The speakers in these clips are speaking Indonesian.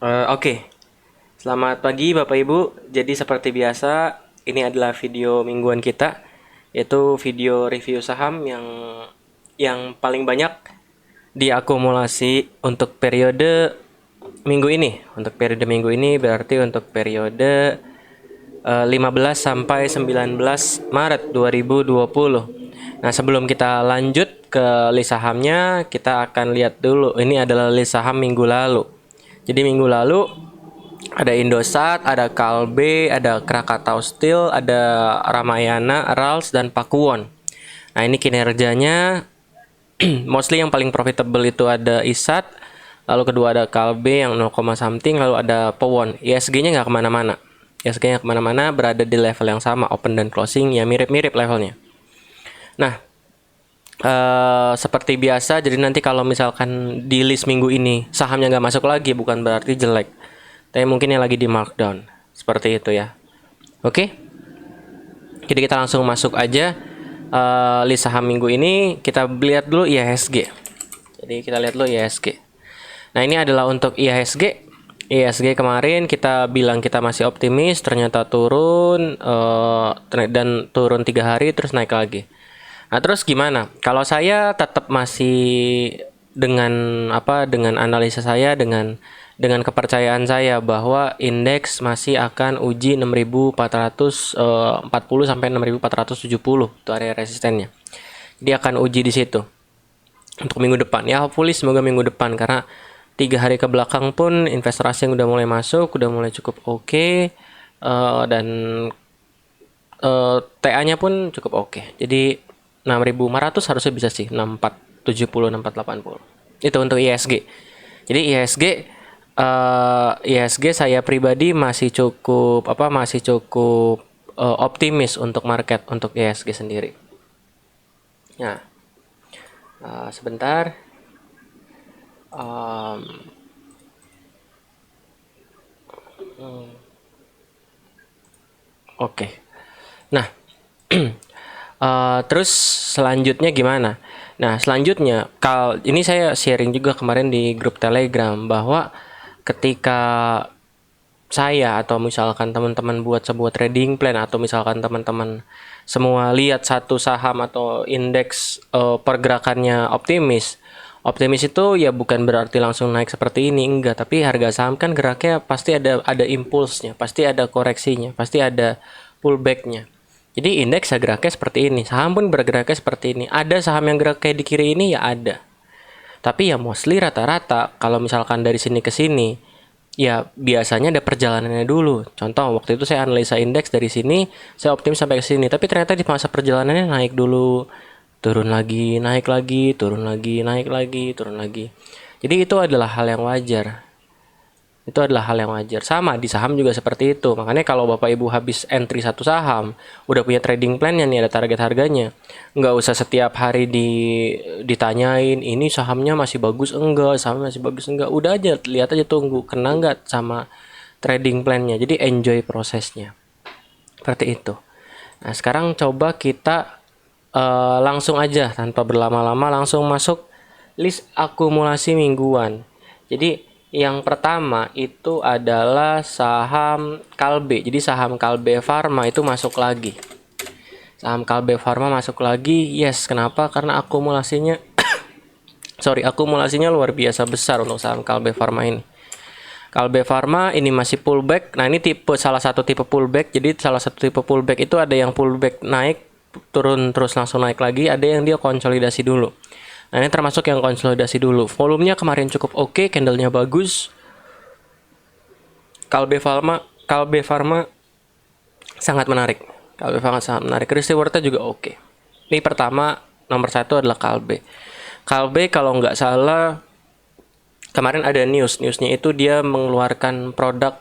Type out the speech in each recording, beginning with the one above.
Oke, selamat pagi Bapak Ibu. Jadi seperti biasa, ini adalah video mingguan kita, yaitu video review saham yang paling banyak diakumulasi untuk periode minggu ini. Untuk periode minggu ini berarti untuk periode 15 sampai 19 Maret 2020. Nah, sebelum kita lanjut ke list sahamnya, kita akan lihat dulu. Ini adalah list saham minggu lalu. Jadi minggu lalu ada Indosat, ada Kalbe, ada Krakatau Steel, ada Ramayana, Rals, dan Pakuwon. Nah, ini kinerjanya mostly yang paling profitable itu ada Isat, lalu kedua ada Kalbe yang 0, something, lalu ada Powon. ISG-nya nggak kemana-mana. ISG-nya kemana-mana, berada di level yang sama, open dan closing, ya mirip-mirip levelnya. Nah, seperti biasa, jadi nanti kalau misalkan di list minggu ini sahamnya nggak masuk lagi, bukan berarti jelek. Tapi mungkin yang lagi di markdown. Seperti itu ya. Oke? Jadi kita langsung masuk aja list saham minggu ini. Kita lihat dulu IHSG. Jadi kita lihat dulu IHSG. Nah, ini adalah untuk IHSG. IHSG kemarin kita bilang kita masih optimis, ternyata turun dan turun 3 hari terus naik lagi. Nah, terus gimana? Kalau saya tetap masih dengan dengan analisa saya, dengan kepercayaan saya bahwa indeks masih akan uji 6.440 sampai 6.470 itu area resistennya. Dia akan uji di situ untuk minggu depan. Ya, hopefully semoga minggu depan, karena 3 hari ke belakang pun investor asing udah mulai masuk, udah mulai cukup oke, dan TA-nya pun cukup oke. Jadi 6.500 harusnya bisa sih, 6.470, 6.480. Itu untuk ISG. Jadi ISG saya pribadi masih cukup optimis untuk market untuk ISG sendiri. Nah, sebentar. Oke. Nah, terus selanjutnya gimana? Nah, selanjutnya, ini saya sharing juga kemarin di grup Telegram bahwa ketika saya atau misalkan teman-teman buat sebuah trading plan, atau misalkan teman-teman semua lihat satu saham atau indeks pergerakannya optimis. Optimis itu ya bukan berarti langsung naik seperti ini, enggak, tapi harga saham kan geraknya pasti ada impulsnya, pasti ada koreksinya, pasti ada pullbacknya. Jadi indeks ya geraknya seperti ini, saham pun bergeraknya seperti ini. Ada saham yang gerak kayak di kiri ini, ya ada. Tapi ya mostly rata-rata kalau misalkan dari sini ke sini, ya biasanya ada perjalanannya dulu. Contoh waktu itu saya analisa indeks dari sini, saya optimis sampai ke sini, tapi ternyata di masa perjalanannya naik dulu, turun lagi, naik lagi, turun lagi, naik lagi, turun lagi. Jadi itu adalah hal yang wajar. Itu adalah hal yang wajar. Sama di saham juga seperti itu. Makanya kalau Bapak Ibu habis entry satu saham, udah punya trading plan-nya nih, ada target harganya. Nggak usah setiap hari ditanyain, ini sahamnya masih bagus enggak, sahamnya masih bagus enggak. Udah aja, lihat aja, tunggu, kena nggak sama trading plan-nya. Jadi enjoy prosesnya. Seperti itu. Nah, sekarang coba kita langsung aja, tanpa berlama-lama, langsung masuk list akumulasi mingguan. Jadi yang pertama itu adalah saham Kalbe. Jadi saham Kalbe Farma itu masuk lagi. Saham Kalbe Farma masuk lagi. Yes, kenapa? Karena akumulasinya luar biasa besar untuk saham Kalbe Farma ini. Kalbe Farma ini masih pullback. Nah, ini salah satu tipe pullback. Jadi salah satu tipe pullback itu ada yang pullback naik, turun terus langsung naik lagi, ada yang dia konsolidasi dulu. Nah, ini termasuk yang konsolidasi dulu. Volumenya kemarin cukup oke, candlenya bagus. Kalbe Farma sangat menarik. Kalbe Farma sangat menarik. Risk rewardnya juga oke. Ini pertama, nomor satu adalah Kalbe. Kalbe kalau nggak salah kemarin ada newsnya itu dia mengeluarkan produk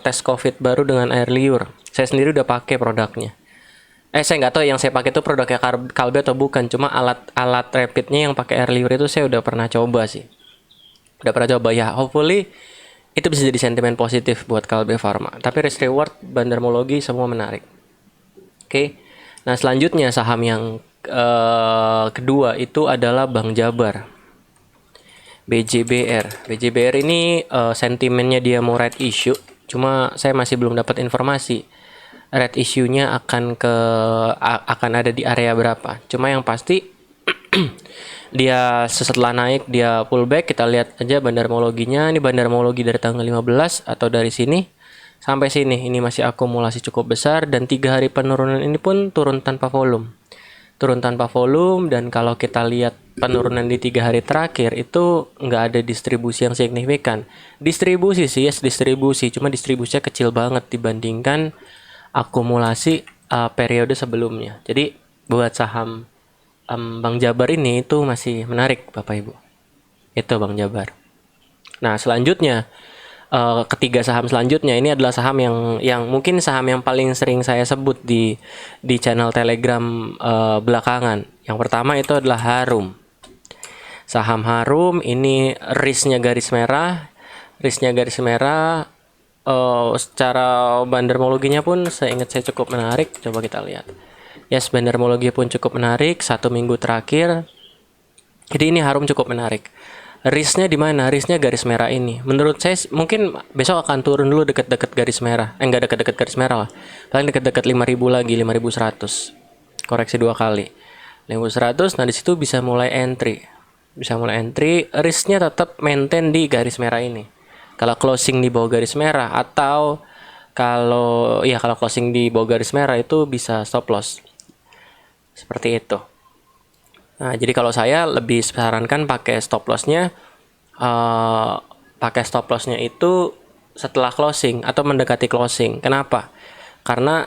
tes COVID baru dengan air liur. Saya sendiri udah pakai produknya. Saya nggak tahu yang saya pakai itu produknya Kalbe atau bukan. Cuma alat rapidnya yang pakai air liur itu saya udah pernah coba sih. Udah pernah coba ya. Hopefully itu bisa jadi sentimen positif buat Kalbe Farma. Tapi risk reward, bandarmologi semua menarik. Oke. Nah, selanjutnya saham yang kedua itu adalah Bank Jabar. BJBR. BJBR ini sentimennya dia mau right issue, cuma saya masih belum dapat informasi right issue-nya akan ada di area berapa. Cuma yang pasti dia setelah naik dia pullback, kita lihat aja bandarmologinya. Ini bandarmologi dari tanggal 15 atau dari sini sampai sini, ini masih akumulasi cukup besar, dan 3 hari penurunan ini pun turun tanpa volume. Dan kalau kita lihat penurunan di 3 hari terakhir itu nggak ada distribusi yang signifikan. Distribusi sih, yes, distribusi, cuma distribusinya kecil banget dibandingkan akumulasi periode sebelumnya. Jadi buat saham Bang Jabar ini itu masih menarik, Bapak Ibu. Itu Bang Jabar. Nah, selanjutnya ketiga saham selanjutnya ini adalah saham yang mungkin saham yang paling sering saya sebut di channel Telegram belakangan. Yang pertama itu adalah Harum. Saham Harum ini risknya garis merah. Secara bandarmologinya pun saya ingat saya cukup menarik. Coba kita lihat. Yes, bandarmologi pun cukup menarik 1 minggu terakhir. Jadi ini Harum cukup menarik. Risknya di mana? Risknya garis merah ini. Menurut saya mungkin besok akan turun dulu dekat-dekat garis merah. Enggak dekat-dekat garis merah lah. Paling dekat-dekat 5.000 lagi, 5.100. Koreksi 2 kali. 5.100, nah di situ bisa mulai entry. Risknya tetap maintain di garis merah ini. Kalau closing di bawah garis merah atau kalau closing di bawah garis merah itu bisa stop loss. Seperti itu. Nah, jadi kalau saya lebih sarankan pakai stop lossnya itu setelah closing atau mendekati closing. Kenapa? Karena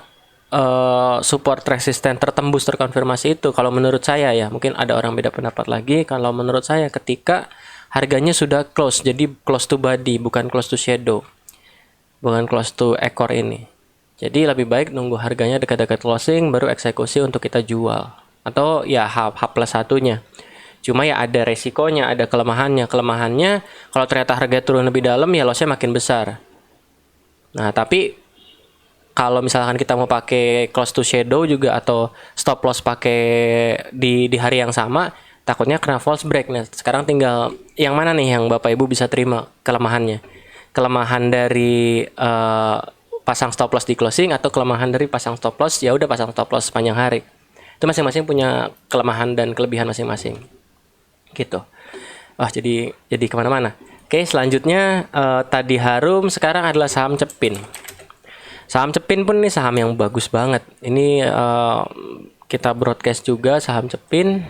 support resisten terkonfirmasi itu, kalau menurut saya ya, mungkin ada orang beda pendapat lagi. Kalau menurut saya ketika harganya sudah close, jadi close to body, bukan close to shadow, bukan close to ekor ini. Jadi lebih baik nunggu harganya dekat-dekat closing baru eksekusi untuk kita jual. Atau ya H+1-nya. Cuma ya ada resikonya, ada kelemahannya. Kelemahannya kalau ternyata harga turun lebih dalam ya lossnya makin besar. Nah, tapi kalau misalkan kita mau pakai close to shadow juga atau stop loss pakai di hari yang sama, takutnya kena false break. Nah, sekarang tinggal yang mana nih yang Bapak Ibu bisa terima kelemahannya? Kelemahan dari pasang stop loss di closing atau kelemahan dari pasang stop loss ya udah pasang stop loss sepanjang hari. Itu masing-masing punya kelemahan dan kelebihan masing-masing gitu. Wah, jadi kemana-mana. Oke, selanjutnya tadi Harum, sekarang adalah saham Cepin. Saham Cepin pun ini saham yang bagus banget. Ini kita broadcast juga saham Cepin.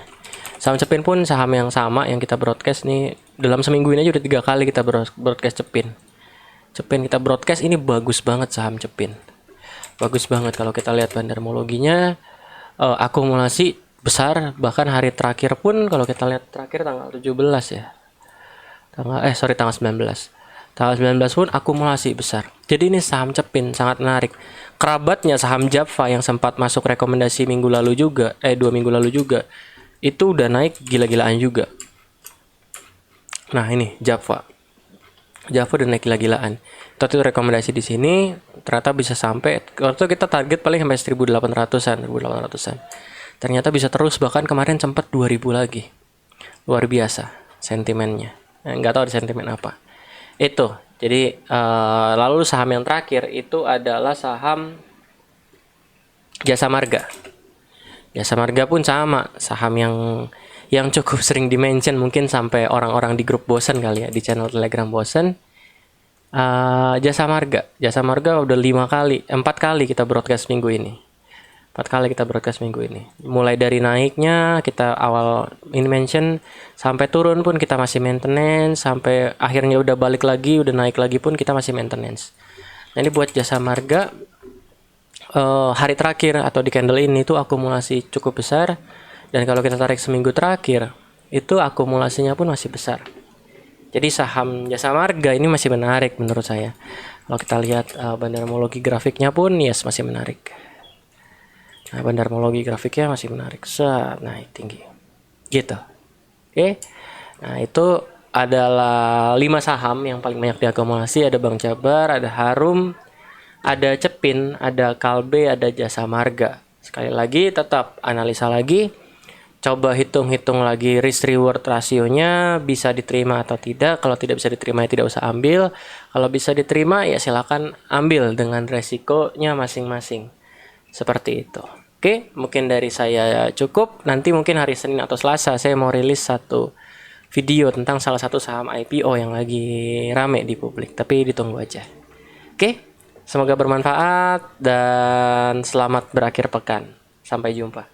Saham Cepin pun saham yang sama yang kita broadcast nih. Dalam seminggu ini aja udah 3 kali kita broadcast Cepin kita broadcast. Ini bagus banget saham Cepin. Bagus banget kalau kita lihat bandarmologinya. Akumulasi besar, bahkan hari terakhir pun kalau kita lihat terakhir tanggal 17 ya. Tanggal 19. Tanggal 19 pun akumulasi besar. Jadi ini saham Cepin sangat menarik. Kerabatnya saham Japfa yang sempat masuk rekomendasi 2 minggu lalu juga. Itu udah naik gila-gilaan juga. Nah, ini Japfa udah naik gila-gilaan. Itu rekomendasi di sini ternyata bisa sampai, waktu kita target paling sampai 1800-an. Ternyata bisa terus, bahkan kemarin sempat 2000 lagi. Luar biasa sentimennya. Nggak tahu ada sentimen apa. Itu. Jadi lalu saham yang terakhir itu adalah saham Jasa Marga. Jasa Marga pun sama, saham yang cukup sering di-mention, mungkin sampai orang-orang di grup bosen kali ya, di channel Telegram bosen. Jasa Marga udah 4 kali kita broadcast minggu ini. Mulai dari naiknya kita awal ini mention sampai turun pun kita masih maintenance, sampai akhirnya udah balik lagi, udah naik lagi pun kita masih maintenance. Nah, ini buat Jasa Marga hari terakhir atau di candle ini tuh akumulasi cukup besar, dan kalau kita tarik seminggu terakhir itu akumulasinya pun masih besar. Jadi saham Jasa Marga ini masih menarik menurut saya. Kalau kita lihat bandarmologi grafiknya pun yes masih menarik. Nah, bandarmologi grafiknya masih menarik. Naik tinggi. Gitu. Oke. Nah, itu adalah 5 saham yang paling banyak diakumulasi. Ada Bang Jabar, ada Harum, ada Cepin, ada Kalbe, ada Jasa Marga. Sekali lagi tetap analisa lagi. coba hitung-hitung lagi risk reward rasionya bisa diterima atau tidak. Kalau tidak bisa diterima ya tidak usah ambil. Kalau bisa diterima ya silakan ambil dengan resikonya masing-masing. Seperti itu. Oke, mungkin dari saya cukup. Nanti mungkin hari Senin atau Selasa saya mau rilis satu video tentang salah satu saham IPO yang lagi rame di publik. Tapi ditunggu aja. Oke, semoga bermanfaat dan selamat berakhir pekan. Sampai jumpa.